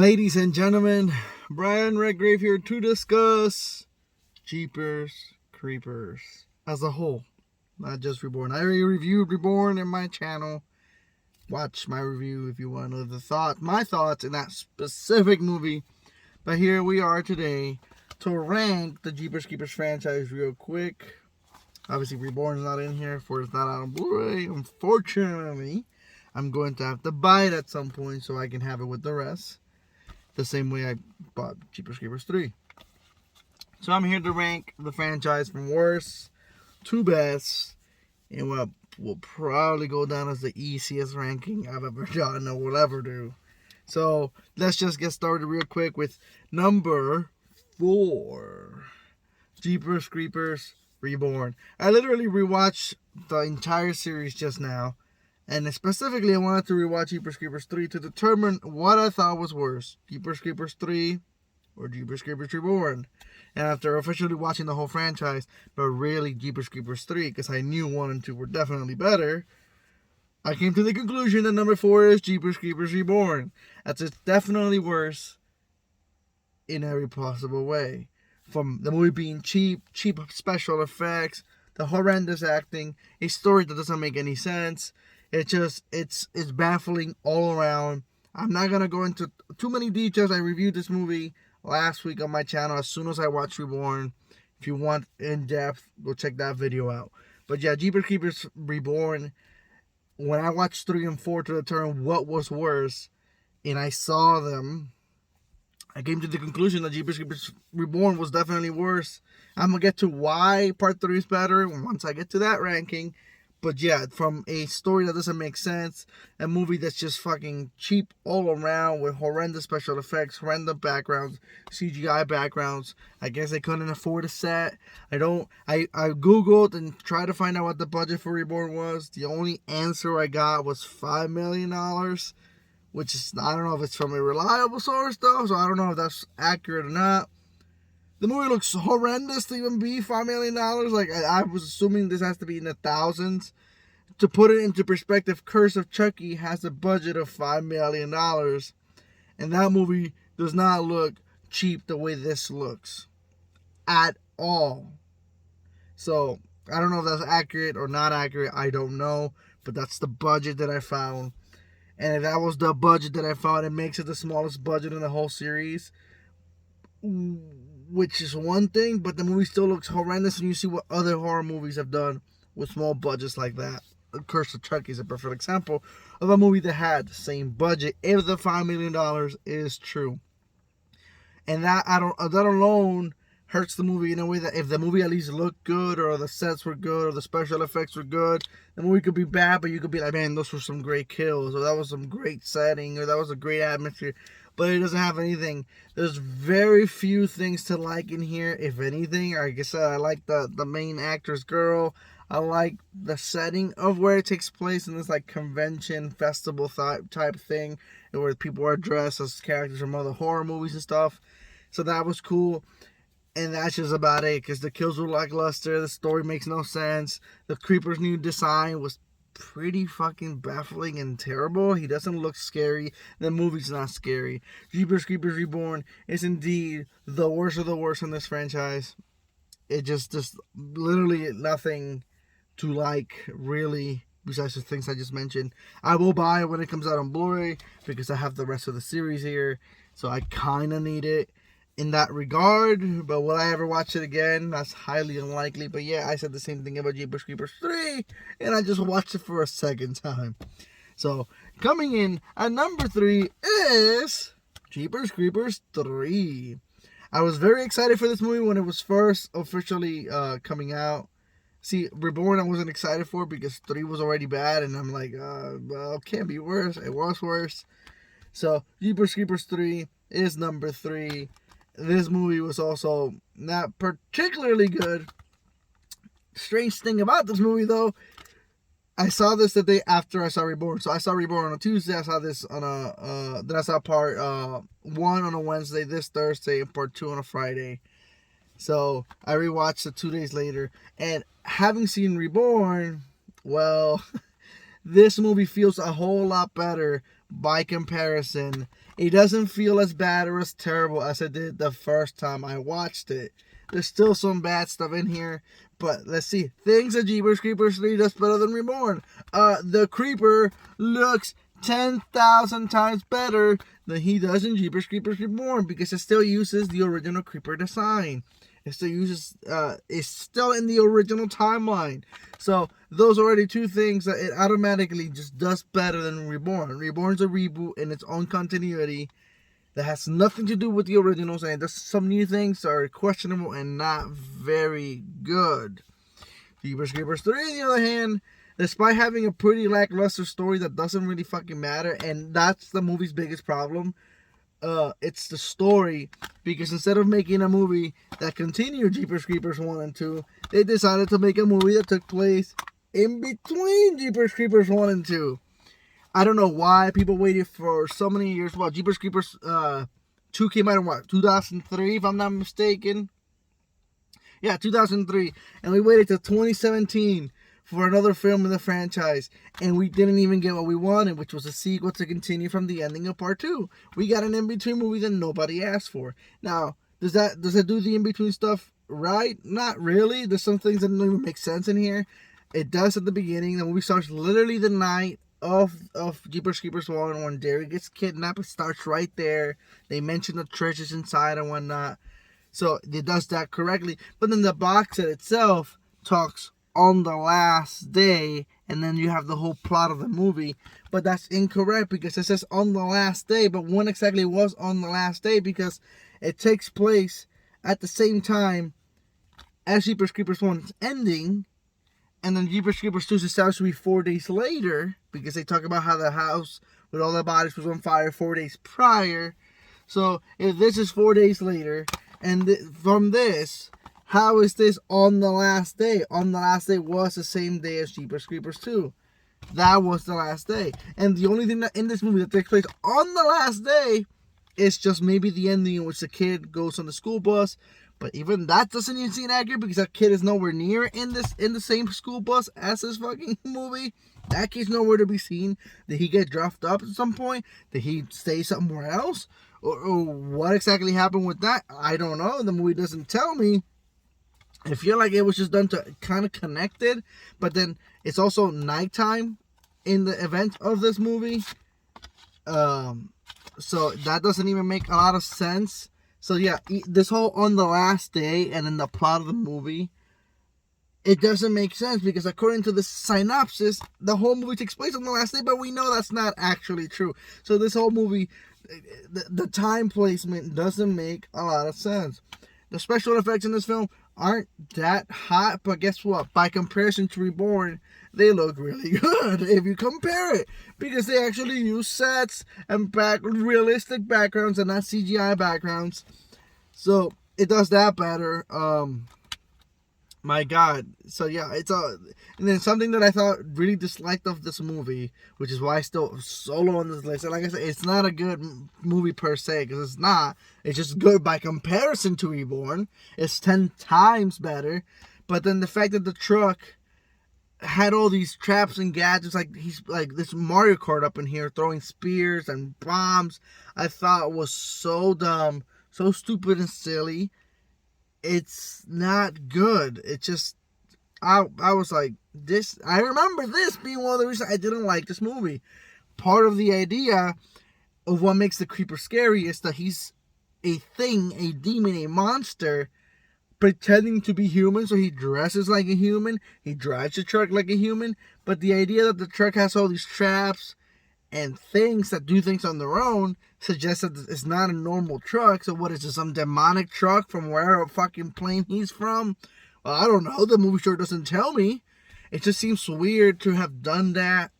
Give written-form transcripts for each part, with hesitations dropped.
Ladies and gentlemen, Brian Redgrave here to discuss Jeepers Creepers as a whole, not just Reborn. I already reviewed Reborn in my channel. Watch my review if you want to know my thoughts in that specific movie. But here we are today to rank the Jeepers Creepers franchise real quick. Obviously, Reborn is not in here, for it's not out on Blu-ray. Unfortunately, I'm going to have to buy it at some point so I can have it with the rest. The same way I bought Jeepers Creepers 3. So I'm here to rank the franchise from worst to best, and what will probably go down as the easiest ranking I've ever done or will ever do. So let's just get started real quick with number 4, Jeepers Creepers Reborn. I literally rewatched the entire series just now. And specifically, I wanted to rewatch Jeepers Creepers 3 to determine what I thought was worse, Jeepers Creepers 3 or Jeepers Creepers Reborn. And after officially watching the whole franchise, but really Jeepers Creepers 3, because I knew 1 and 2 were definitely better, I came to the conclusion that number 4 is Jeepers Creepers Reborn. That's definitely worse in every possible way. From the movie being cheap special effects, the horrendous acting, a story that doesn't make any sense. It's baffling all around. I'm not going to go into too many details. I reviewed this movie last week on my channel as soon as I watched Reborn. If you want in depth, go check that video out. But yeah, Jeepers Creepers Reborn, when I watched 3 and 4 to determine what was worse, and I saw them, I came to the conclusion that Jeepers Creepers Reborn was definitely worse. I'm going to get to why part 3 is better once I get to that ranking. But yeah, from a story that doesn't make sense, a movie that's just fucking cheap all around with horrendous special effects, horrendous backgrounds, CGI backgrounds. I guess they couldn't afford a set. I Googled and tried to find out what the budget for Reborn was. The only answer I got was $5 million, which is, I don't know if it's from a reliable source though, so I don't know if that's accurate or not. The movie looks horrendous to even be $5 million. Like, I was assuming this has to be in the thousands. To put it into perspective, Curse of Chucky has a budget of $5 million. And that movie does not look cheap the way this looks. At all. So, I don't know if that's accurate or not accurate. I don't know. But that's the budget that I found. And if that was the budget that I found, it makes it the smallest budget in the whole series. Which is one thing, but the movie still looks horrendous, and you see what other horror movies have done with small budgets like that. Curse of Chucky is a perfect example of a movie that had the same budget, if the $5 million is true. And that alone hurts the movie in a way that if the movie at least looked good, or the sets were good, or the special effects were good, the movie could be bad, but you could be like, man, those were some great kills, or that was some great setting, or that was a great atmosphere. But it doesn't have anything. There's very few things to like in here, if anything. Like I said, I like the main actor's girl. I like the setting of where it takes place in this like convention, festival type thing, where people are dressed as characters from other horror movies and stuff. So that was cool. And that's just about it, because the kills were lackluster. The story makes no sense. The Creeper's new design was pretty fucking baffling and terrible. He doesn't look scary. The movie's not scary. Jeepers Creepers Reborn is indeed the worst of the worst in this franchise. It just literally nothing to like, really, besides the things I just mentioned. I will buy it when it comes out on Blu-ray, because I have the rest of the series here, so I kind of need it in that regard. But will I ever watch it again? That's highly unlikely. But yeah, I said the same thing about Jeepers Creepers 3, and I just watched it for a second time. So coming in at number 3 is Jeepers Creepers 3. I was very excited for this movie when it was first officially coming out. See, Reborn I wasn't excited for because 3 was already bad, and I'm like, well, it can't be worse. It was worse. So Jeepers Creepers 3 is number 3. This movie was also not particularly good. Strange thing about this movie, though, I saw this the day after I saw Reborn. So I saw Reborn on a Tuesday. I saw this on then I saw part 1 on a Wednesday, this Thursday, and part 2 on a Friday. So I rewatched it 2 days later. And having seen Reborn, well, this movie feels a whole lot better by comparison. it doesn't feel as bad or as terrible as it did the first time I watched it. There's still some bad stuff in here, but let's see. Things that Jeepers Creepers 3 does better than Reborn. The Creeper looks 10,000 times better than he does in Jeepers Creepers Reborn because it still uses the original Creeper design. It still uses, it's still in the original timeline. So those are already two things that it automatically just does better than Reborn. Reborn's a reboot in its own continuity that has nothing to do with the originals, and there's some new things that are questionable and not very good. Jeepers Creepers 3, on the other hand, despite having a pretty lackluster story that doesn't really fucking matter, and that's the movie's biggest problem, it's the story, because instead of making a movie that continued Jeepers Creepers 1 and 2, they decided to make a movie that took place in between Jeepers Creepers 1 and 2. I don't know why people waited for so many years. Well, Jeepers Creepers 2 came out in what, 2003, if I'm not mistaken? Yeah, 2003. And we waited till 2017 for another film in the franchise. And we didn't even get what we wanted, which was a sequel to continue from the ending of part 2. We got an in-between movie that nobody asked for. Now, does that do the in-between stuff right? Not really. There's some things that don't even make sense in here. It does at the beginning. The movie starts literally the night of Jeepers Creepers 1 when Derry gets kidnapped. It starts right there. They mention the treasures inside and whatnot. So it does that correctly. But then the box set itself talks on the last day, and then you have the whole plot of the movie. But that's incorrect because it says on the last day, but when exactly was on the last day, because it takes place at the same time as Jeepers Creepers 1's ending. And then Jeepers Creepers 2 is established to be 4 days later, because they talk about how the house with all the bodies was on fire 4 days prior. So if this is 4 days later, and from this, how is this on the last day? On the last day was the same day as Jeepers Creepers 2. That was the last day. And the only thing that in this movie that takes place on the last day is just maybe the ending in which the kid goes on the school bus. But even that doesn't even seem accurate because that kid is nowhere near in the same school bus as this fucking movie. That kid's nowhere to be seen. Did he get dropped up at some point? Did he stay somewhere else? Or what exactly happened with that? I don't know. The movie doesn't tell me. I feel like it was just done to kind of connect it. But then it's also nighttime in the event of this movie. So that doesn't even make a lot of sense. So yeah, this whole on the last day and then the plot of the movie, it doesn't make sense because according to the synopsis, the whole movie takes place on the last day, but we know that's not actually true. So this whole movie, the time placement doesn't make a lot of sense. The special effects in this film aren't that hot, but guess what? By comparison to Reborn, they look really good if you compare it, because they actually use sets and realistic backgrounds and not CGI backgrounds. So it does that better. My God. So yeah, and then something that I thought really disliked of this movie, which is why I still solo on this list. And like I said, it's not a good movie per se, because it's not. It's just good by comparison to Reborn. It's 10 times better. But then the fact that the truck had all these traps and gadgets, like he's like this Mario Kart up in here throwing spears and bombs, I thought was so dumb, so stupid and silly. It's not good. It just, I was like, this, I remember this being one of the reasons I didn't like this movie. Part of the idea of what makes the Creeper scary is that he's a thing, a demon, a monster, pretending to be human, so he dresses like a human, he drives the truck like a human, but the idea that the truck has all these traps and things that do things on their own suggests that it's not a normal truck. So what is this, some demonic truck from wherever fucking plane he's from? Well, I don't know. The movie sure doesn't tell me. It just seems weird to have done that.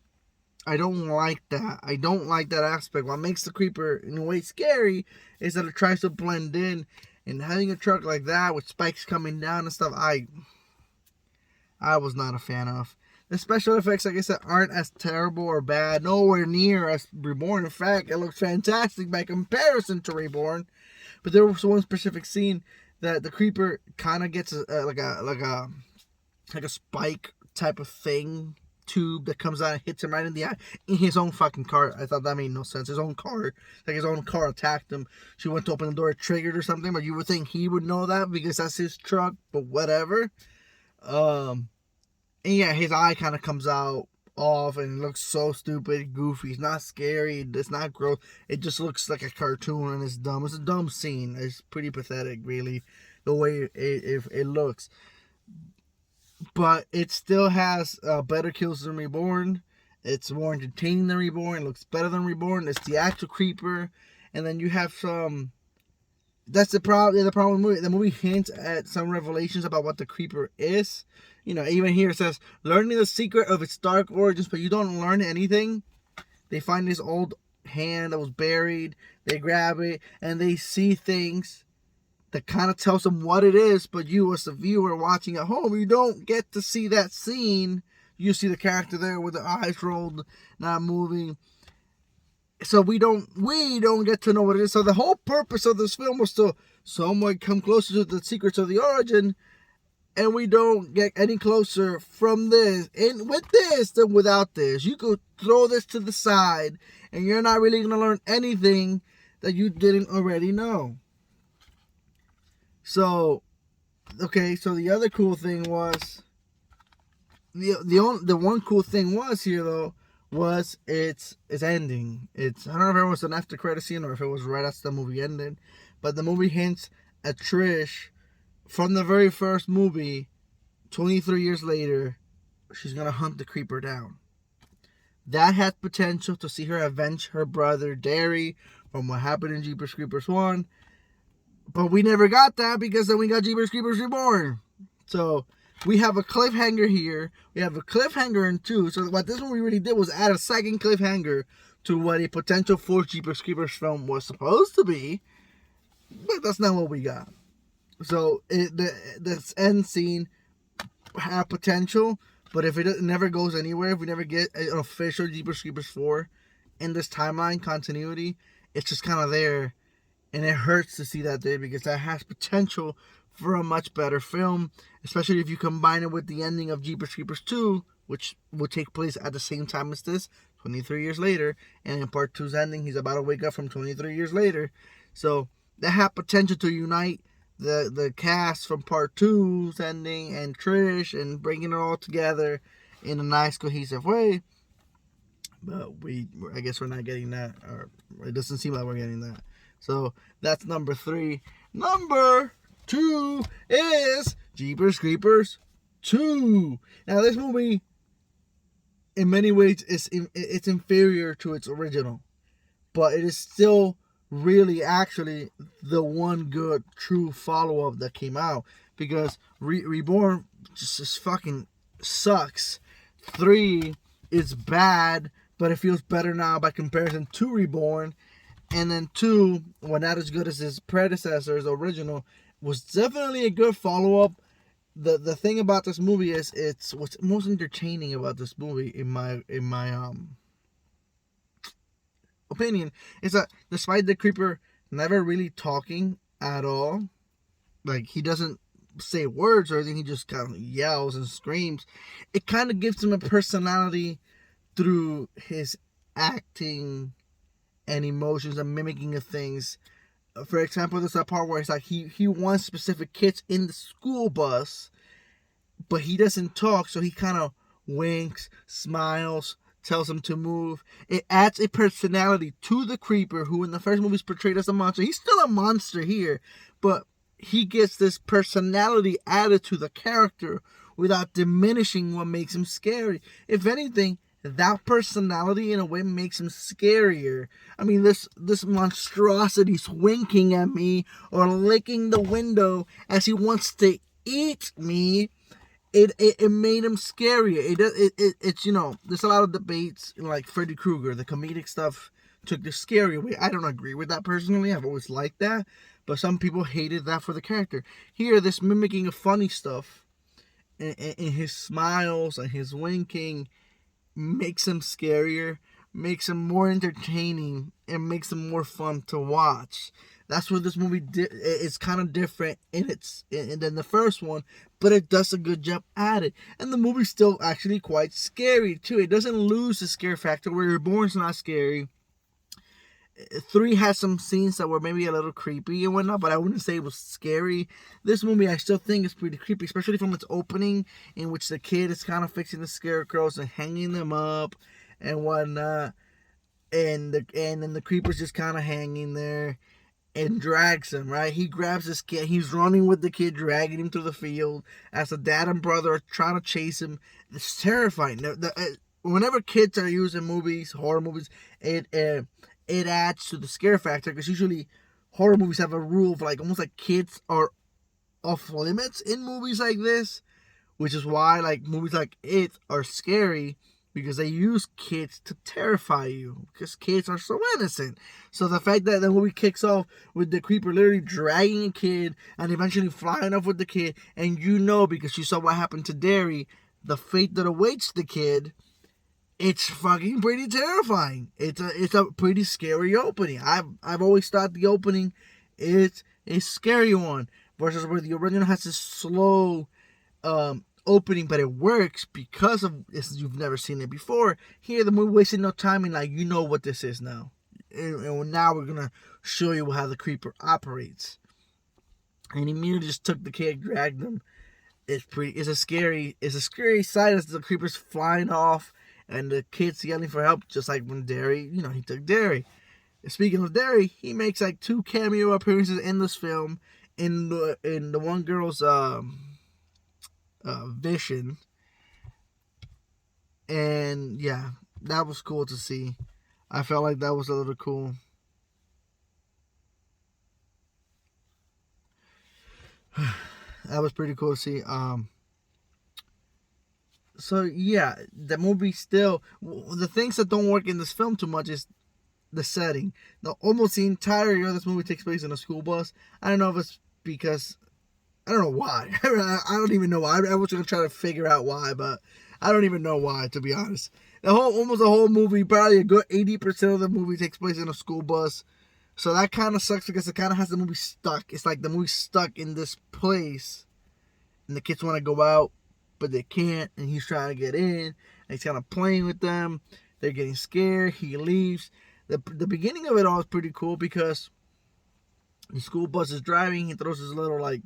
I don't like that. I don't like that aspect. What makes the Creeper in a way scary is that it tries to blend in, and having a truck like that with spikes coming down and stuff, I was not a fan of. The special effects, like I said, aren't as terrible or bad, nowhere near as Reborn. In fact, it looks fantastic by comparison to Reborn. But there was one specific scene that the Creeper kind of gets like a spike type of thing tube that comes out and hits him right in the eye in his own fucking car. I thought that made no sense. His own car, like his own car attacked him. She went to open the door, it triggered or something, but you would think he would know that because that's his truck, but whatever. And yeah, his eye kind of comes out off and it looks so stupid, goofy. It's not scary, it's not gross. It just looks like a cartoon and it's dumb. It's a dumb scene. It's pretty pathetic, really, the way it looks. But it still has better kills than Reborn. It's more entertaining than Reborn. It looks better than Reborn. It's the actual Creeper. And then you have some... That's the problem. The problem with the movie. The movie hints at some revelations about what the Creeper is. You know, even here it says, learning the secret of its dark origins, but you don't learn anything. They find this old hand that was buried. They grab it, and they see things that kind of tells them what it is, but you as the viewer watching at home, you don't get to see that scene. You see the character there with the eyes rolled, not moving. So we don't get to know what it is. So the whole purpose of this film was to somewhat come closer to the secrets of the origin, and we don't get any closer from this and with this than without this. You could throw this to the side, and you're not really going to learn anything that you didn't already know. So, okay, so the other cool thing was, the one cool thing was here, though, was its ending. I don't know if it was an after credit scene or if it was right after the movie ended, but the movie hints at Trish from the very first movie, 23 years later, she's going to hunt the Creeper down. That had potential to see her avenge her brother, Derry, from what happened in Jeepers Creepers 1. But we never got that because then we got Jeepers Creepers Reborn. So we have a cliffhanger here. We have a cliffhanger in 2. So what this movie really did was add a second cliffhanger to what a potential 4th Jeepers Creepers film was supposed to be. But that's not what we got. So this end scene had potential. But if it never goes anywhere, if we never get an official Jeepers Creepers 4 in this timeline continuity, it's just kind of there. And it hurts to see that there because that has potential for a much better film, especially if you combine it with the ending of Jeepers Creepers 2, which will take place at the same time as this, 23 years later. And in part 2's ending, he's about to wake up from 23 years later. So that had potential to unite the cast from part 2's ending and Trish and bringing it all together in a nice, cohesive way. But I guess we're not getting that, or it doesn't seem like we're getting that. So that's number 3. Number 2 is Jeepers Creepers 2. Now this movie, in many ways, it's inferior to its original, but it is still really actually the one good true follow-up that came out, because Reborn just fucking sucks. 3 is bad, but it feels better now by comparison to Reborn. And then 2, well, not as good as his predecessor's original, was definitely a good follow-up. The thing about this movie is what's most entertaining about this movie in my opinion is that despite the Creeper never really talking at all, like he doesn't say words or anything, he just kind of yells and screams, it kind of gives him a personality through his acting and emotions and mimicking of things. For example, there's that part where it's like he wants specific kids in the school bus, but he doesn't talk, so he kind of winks, smiles, tells him to move. It adds a personality to the Creeper, who in the first movie is portrayed as a monster. He's still a monster here, but he gets this personality added to the character without diminishing what makes him scary. If anything, that personality in a way makes him scarier. I mean, this monstrosity's winking at me or licking the window as he wants to eat me. It made him scarier. It's, you know, there's a lot of debates, like Freddy Krueger, the comedic stuff took the scary away. I don't agree with that personally. I've always liked that, but some people hated that for the character. Here, this mimicking of funny stuff and his smiles and his winking makes him scarier, makes him more entertaining, and makes him more fun to watch. That's what this movie did. It's kind of different than the first one, but it does a good job at it. And the movie's still actually quite scary too. It doesn't lose the scare factor. Where Reborn's not scary. 3 has some scenes that were maybe a little creepy and whatnot, but I wouldn't say it was scary. This movie I still think is pretty creepy, especially from its opening, in which the kid is kind of fixing the scarecrows and hanging them up and whatnot, and then the creeper's just kind of hanging there and drags him, right? He grabs this kid. He's running with the kid, dragging him through the field as the dad and brother are trying to chase him. It's terrifying. Whenever kids are used in movies, horror movies, it adds to the scare factor, because usually horror movies have a rule of like almost like kids are off limits in movies like this, which is why like movies like It are scary, because they use kids to terrify you, because kids are so innocent. So the fact that the movie kicks off with the creeper literally dragging a kid and eventually flying off with the kid, and you know, because you saw what happened to Derry, the fate that awaits the kid, it's fucking pretty terrifying. It's a pretty scary opening. I've always thought the opening is a scary one, versus where the original has this slow opening, but it works because of this. You've never seen it before. Here, the movie wasted no time, and like, you know what this is now. And now we're gonna show you how the creeper operates. And he immediately just took the kid, dragged him. It's a scary sight as the creeper's flying off and the kid's yelling for help, just like when Derry, he took Derry. Speaking of Derry, he makes like 2 cameo appearances in this film, in the one girl's vision, and yeah, that was cool to see. I felt like that was a little cool. That was pretty cool to see. So yeah, the movie still, the things that don't work in this film too much is the setting. Almost the entire year this movie takes place in a school bus. I don't know if it's because, I don't know why. I don't even know why. I was gonna try to figure out why, but I don't even know why, to be honest. Almost the whole movie, probably a good 80% of the movie takes place in a school bus. So that kind of sucks, because it kind of has the movie stuck. It's like the movie's stuck in this place, and the kids want to go out, but they can't, and he's trying to get in, and he's kind of playing with them. They're getting scared. He leaves. The beginning of it all is pretty cool, because the school bus is driving. He throws his little like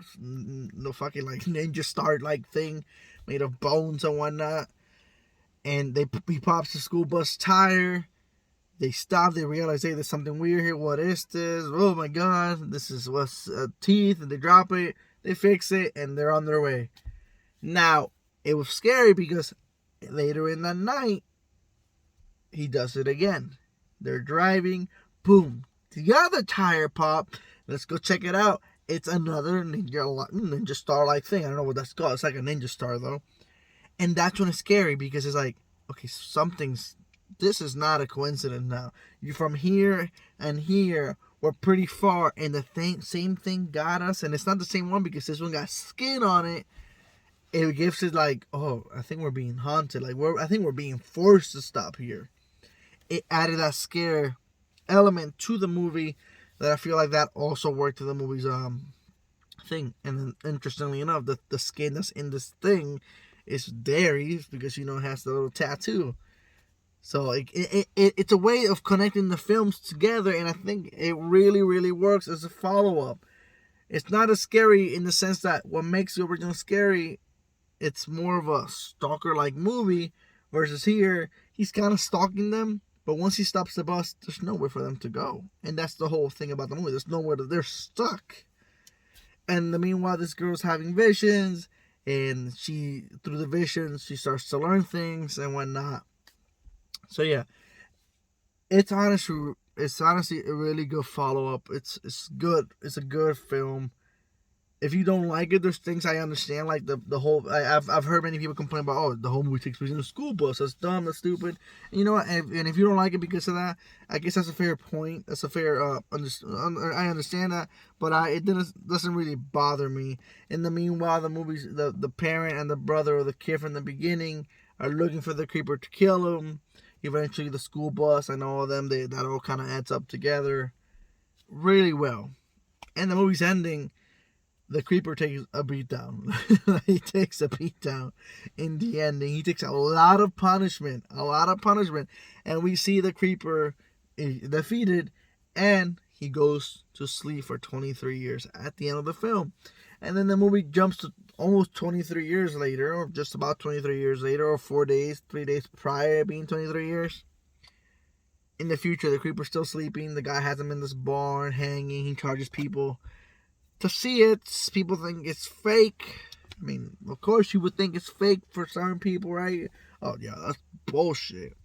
fucking like ninja start like thing made of bones and whatnot, and he pops the school bus tire. They stop. They realize, hey, there's something weird here. What is this? Oh my god, this is what's teeth. And they drop it. They fix it, and they're on their way. Now, it was scary because later in the night, he does it again. They're driving, boom, the other tire pop. Let's go check it out. It's another ninja star-like thing. I don't know what that's called. It's like a ninja star, though. And that's when it's scary, because it's like, okay, this is not a coincidence now. You from here and here, we're pretty far, and the same thing got us. And it's not the same one, because this one got skin on it. It gives it like, oh, I think we're being haunted. Like, I think we're being forced to stop here. It added that scare element to the movie that I feel like that also worked to the movie's thing. And then, interestingly enough, the skin that's in this thing is Derry's, because it has the little tattoo. So it's a way of connecting the films together, and I think it really, really works as a follow-up. It's not as scary in the sense that what makes the original scary, it's more of a stalker-like movie, versus here, he's kind of stalking them, but once he stops the bus, there's nowhere for them to go. And that's the whole thing about the movie. There's nowhere they're stuck. And meanwhile, this girl's having visions, and through the visions, she starts to learn things and whatnot. So yeah, it's honestly a really good follow-up. It's good. It's a good film. If you don't like it, there's things I understand, like the whole. I've heard many people complain about, oh, the whole movie takes place in a school bus. That's dumb. That's stupid. And you know what? And if you don't like it because of that, I guess that's a fair point. That's a fair. I understand that, but it doesn't really bother me. In the meanwhile, the movies, the parent and the brother of the kid from the beginning are looking for the creeper to kill him. Eventually, the school bus and all of them, that all kind of adds up together really well. And the movie's ending, the creeper takes a beat down. He takes a beat down in the ending. He takes a lot of punishment. And we see the creeper defeated, and he goes to sleep for 23 years at the end of the film. And then the movie jumps to almost 23 years later, or just about 23 years later, or 3 days prior to being 23 years. In the future, the creeper's still sleeping. The guy has him in this barn hanging. He charges people to see it. People think it's fake. I mean, of course you would think it's fake for some people, right? Oh, yeah, that's bullshit.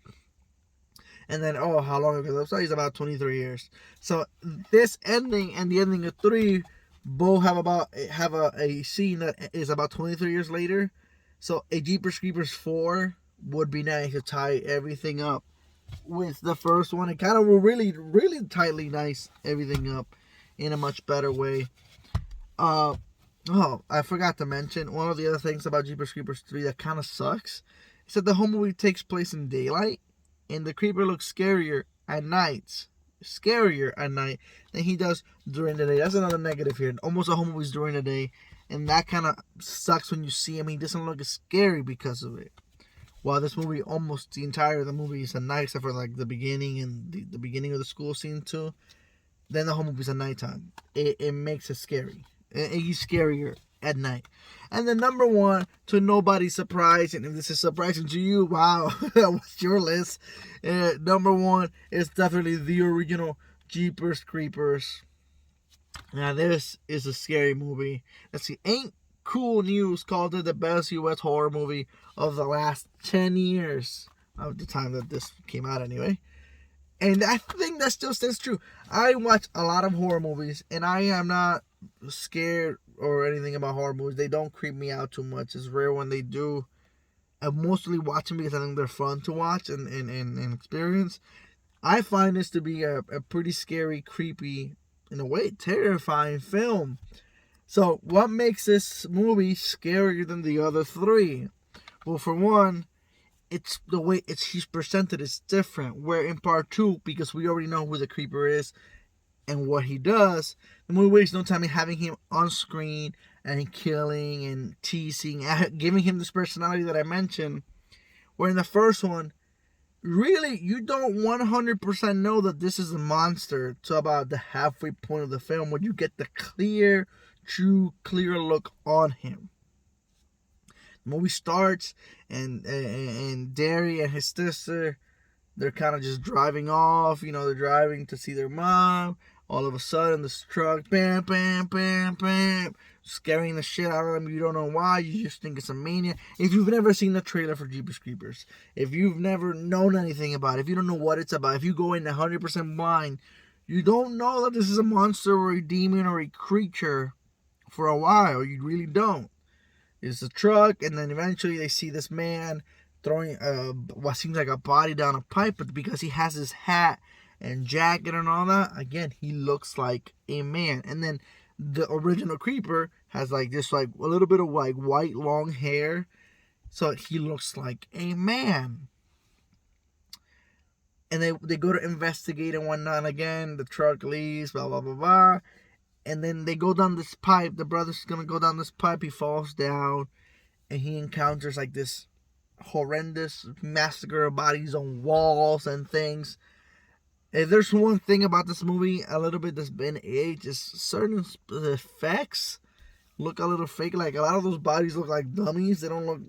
And then, oh, how long ago? So he's about 23 years. So this ending and the ending of 3 both have a scene that is about 23 years later. So a Jeepers Creepers 4 would be nice to tie everything up with the first one. It kind of will really, really tightly nice everything up in a much better way. Oh, I forgot to mention one of the other things about Jeepers Creepers 3 that kind of sucks is that the whole movie takes place in daylight, and the creeper looks scarier at night than he does during the day. That's another negative here. Almost the whole movie's during the day, and that kind of sucks when you see him. He doesn't look as scary because of it. While this movie, almost the entire of the movie is at night, except for like the beginning and the beginning of the school scene too. Then the whole movie's at nighttime. It makes it scary. He's scarier at night. And the number one, to nobody's surprise, and if this is surprising to you, wow, what's your list? Number one is definitely the original Jeepers Creepers. Now this is a scary movie. Let's see, Ain't Cool News called it the best U.S. horror movie of the last 10 years. Of the time that this came out anyway. And I think that still stands true. I watch a lot of horror movies, and I am not scared or anything about horror movies. They don't creep me out too much. It's rare when they do. I mostly watch them because I think they're fun to watch and experience. I find this to be a pretty scary, creepy, in a way, terrifying film. So, what makes this movie scarier than the other 3? Well, for one, it's the way he's presented is different. Where in part 2, because we already know who the creeper is and what he does, the movie wastes no time in having him on screen and killing and teasing, giving him this personality that I mentioned. Where in the first one, really, you don't 100% know that this is a monster to about the halfway point of the film when you get the clear look on him. The movie starts, and Derry and his sister, they're kind of just driving off. They're driving to see their mom. All of a sudden, this truck, bam, bam, bam, bam, scaring the shit out of them. You don't know why. You just think it's a mania. If you've never seen the trailer for Jeepers Creepers, if you've never known anything about it, if you don't know what it's about, if you go in 100% blind, you don't know that this is a monster or a demon or a creature for a while. You really don't. It's a truck, and then eventually they see this man throwing what seems like a body down a pipe, but because he has his hat and jacket and all that, again, he looks like a man. And then the original creeper has like this like a little bit of like white long hair, so he looks like a man. And they go to investigate and whatnot, and again the truck leaves, blah blah blah blah. And then they go down this pipe. The brother's gonna go down this pipe. He falls down, and he encounters like this horrendous massacre of bodies on walls and things. If there's one thing about this movie, a little bit that's been aged, is certain effects look a little fake. Like a lot of those bodies look like dummies. They don't look,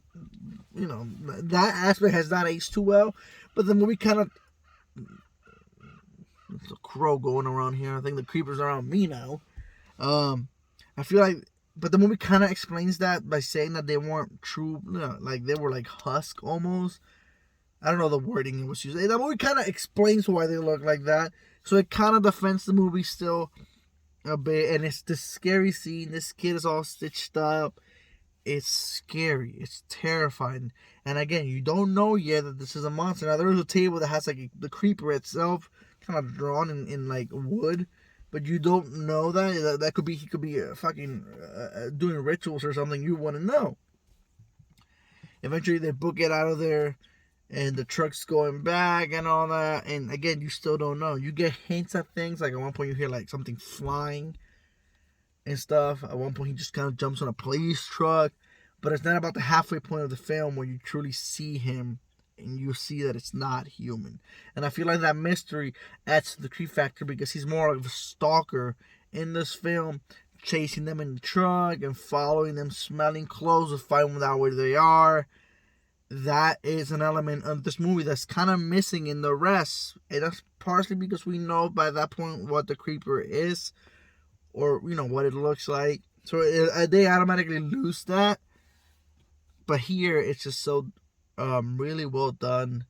that aspect has not aged too well. But the movie kind of, there's a crow going around here. I think the creeper's around me now. I feel like, but the movie kind of explains that by saying that they weren't true, like they were like husk almost. I don't know the wording it was used. The movie kind of explains why they look like that, so it kind of defends the movie still a bit. And it's this scary scene. This kid is all stitched up. It's scary. It's terrifying. And again, you don't know yet that this is a monster. Now there is a table that has like the creeper itself, kind of drawn in like wood. But you don't know that. That could be, he could be fucking doing rituals or something. You want to know. Eventually they book it out of there, and the truck's going back and all that. And again, you still don't know. You get hints at things. Like at one point you hear like something flying. and stuff. At one point, he just kind of jumps on a police truck, but it's not about the halfway point of the film where you truly see him and you see that it's not human. And I feel like that mystery adds to the creep factor because he's more of a stalker in this film, chasing them in the truck and following them, smelling clothes and finding out where they are. That is an element of this movie that's kind of missing in the rest. And that's partially because we know by that point what the creeper is, or what it looks like. So they automatically lose that. But here it's just so really well done.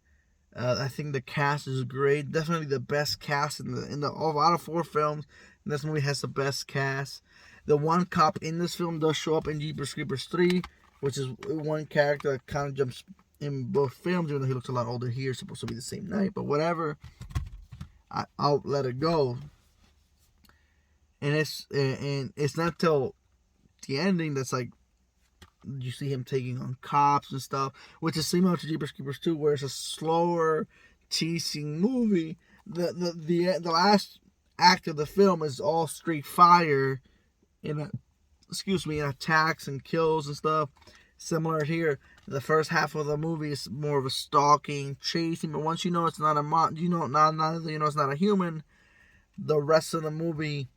I think the cast is great. Definitely the best cast in the out of 4 films. This movie has the best cast. The one cop in this film does show up in Jeepers Creepers 3, which is one character that kind of jumps in both films, even though he looks a lot older here. It's supposed to be the same night, but whatever. I'll let it go. And it's not till the ending that's like you see him taking on cops and stuff, which is similar to Jeepers Creepers 2, where it's a slower, teasing movie. The last act of the film is all straight fire, in attacks and kills and stuff. Similar here, the first half of the movie is more of a stalking, chasing. But once you know it's not a it's not a human, the rest of the movie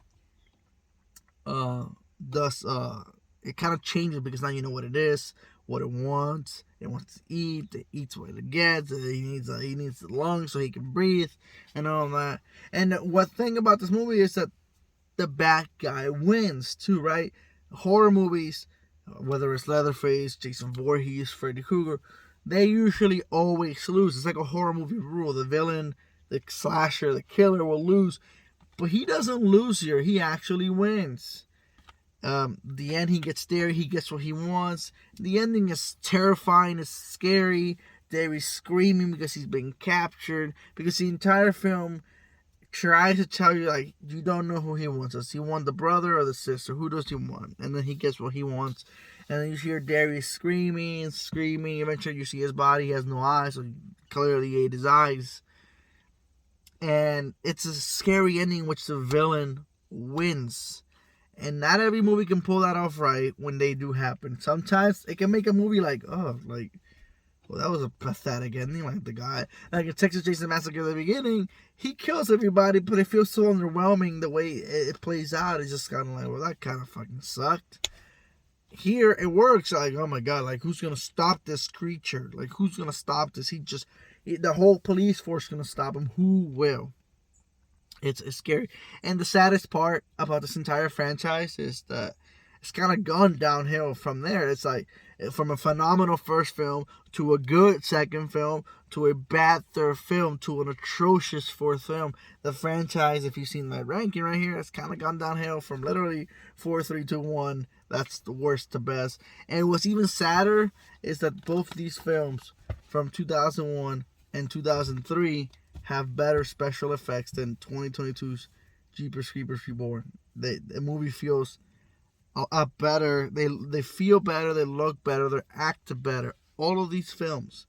it kind of changes because now you know what it is, what it wants. It wants to eat. It eats what it gets. He needs the lungs so he can breathe and all that. And what thing about this movie is that the bad guy wins too, right? Horror movies, whether it's Leatherface, Jason Voorhees, Freddy Krueger, they usually always lose. It's like a horror movie rule. The villain, the slasher, the killer will lose. But he doesn't lose here. He actually wins. The end, he gets there. He gets what he wants. The ending is terrifying. It's scary. Davy's screaming because he's been captured. Because the entire film tries to tell you, like, you don't know who he wants. Does he want the brother or the sister? Who does he want? And then he gets what he wants. And then you hear Davy screaming. Eventually you see his body. He has no eyes, so he clearly ate his eyes. And it's a scary ending in which the villain wins. And not every movie can pull that off right when they do happen. Sometimes it can make a movie like, well, that was a pathetic ending. Like the guy, like in Texas Chainsaw Massacre at the beginning, he kills everybody, but it feels so underwhelming the way it plays out. It's just kind of like, well, that kind of fucking sucked. Here, it works. Like, oh my god, like, who's going to stop this creature? Like, who's going to stop this? The whole police force is going to stop him. Who will? It's scary. And the saddest part about this entire franchise is that it's kind of gone downhill from there. It's like from a phenomenal first film to a good second film to a bad third film to an atrocious fourth film. The franchise, if you've seen my ranking right here, it's kind of gone downhill from literally 4, 3, 2, 1. That's the worst to best. And what's even sadder is that both these films from 2001 and 2003 have better special effects than 2022's Jeepers Creepers Reborn. The movie feels better. They feel better. They look better. They act better. All of these films.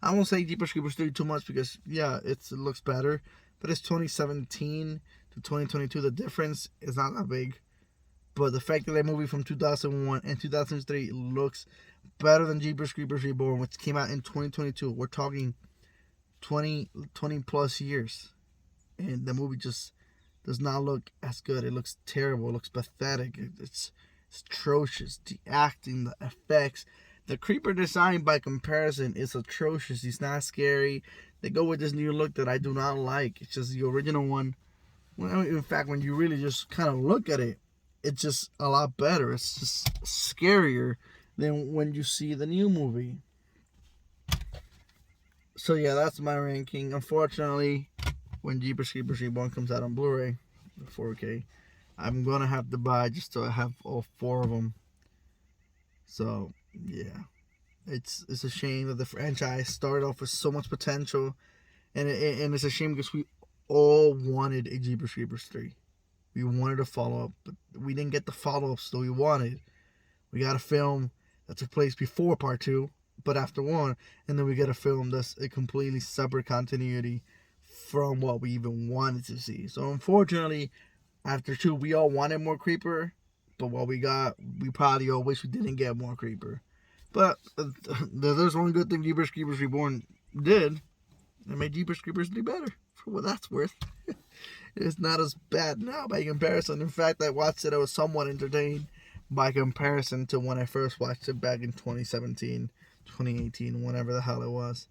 I won't say Jeepers Creepers 3 too much because it looks better, but it's 2017 to 2022. The difference is not that big. But the fact that that movie from 2001 and 2003 looks better than Jeepers Creepers Reborn, which came out in 2022. We're talking 20 plus years, and the movie just does not look as good. It looks terrible. It looks pathetic. It's atrocious. The acting, the effects, the creeper design by comparison is atrocious. He's not scary. They go with this new look that I do not like. It's just the original one. Well, in fact, when you really just kind of look at it, it's just a lot better. It's just scarier than when you see the new movie. So yeah, that's my ranking. Unfortunately, when Jeepers Creepers Reborn comes out on Blu-ray, 4K, I'm gonna have to buy just so I have all 4 of them. So yeah, it's a shame that the franchise started off with so much potential, and it's a shame because we all wanted a Jeepers Creepers 3. We wanted a follow-up, but we didn't get the follow-ups that we wanted. We got a film that took place before Part 2, but after 1, and then we get a film that's a completely separate continuity from what we even wanted to see. So unfortunately, after 2, we all wanted more Creeper, But what we got, we probably all wish we didn't get more Creeper. But there's one good thing Jeepers Creepers Reborn did. It made Jeepers Creepers do better, for what that's worth. It's not as bad now by comparison. In fact, I watched it, I was somewhat entertained by comparison to when I first watched it back in 2017, 2018, whenever the hell it was.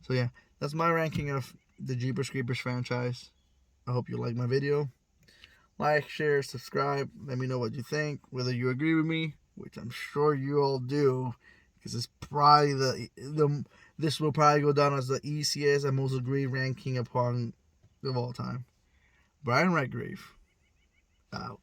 So yeah, that's my ranking of the Jeepers Creepers franchise. I hope you like my video. Like, share, subscribe. Let me know what you think. Whether you agree with me, which I'm sure you all do, because it's probably this will probably go down as the easiest and most agreed ranking upon of all time. Brian Redgrave, out.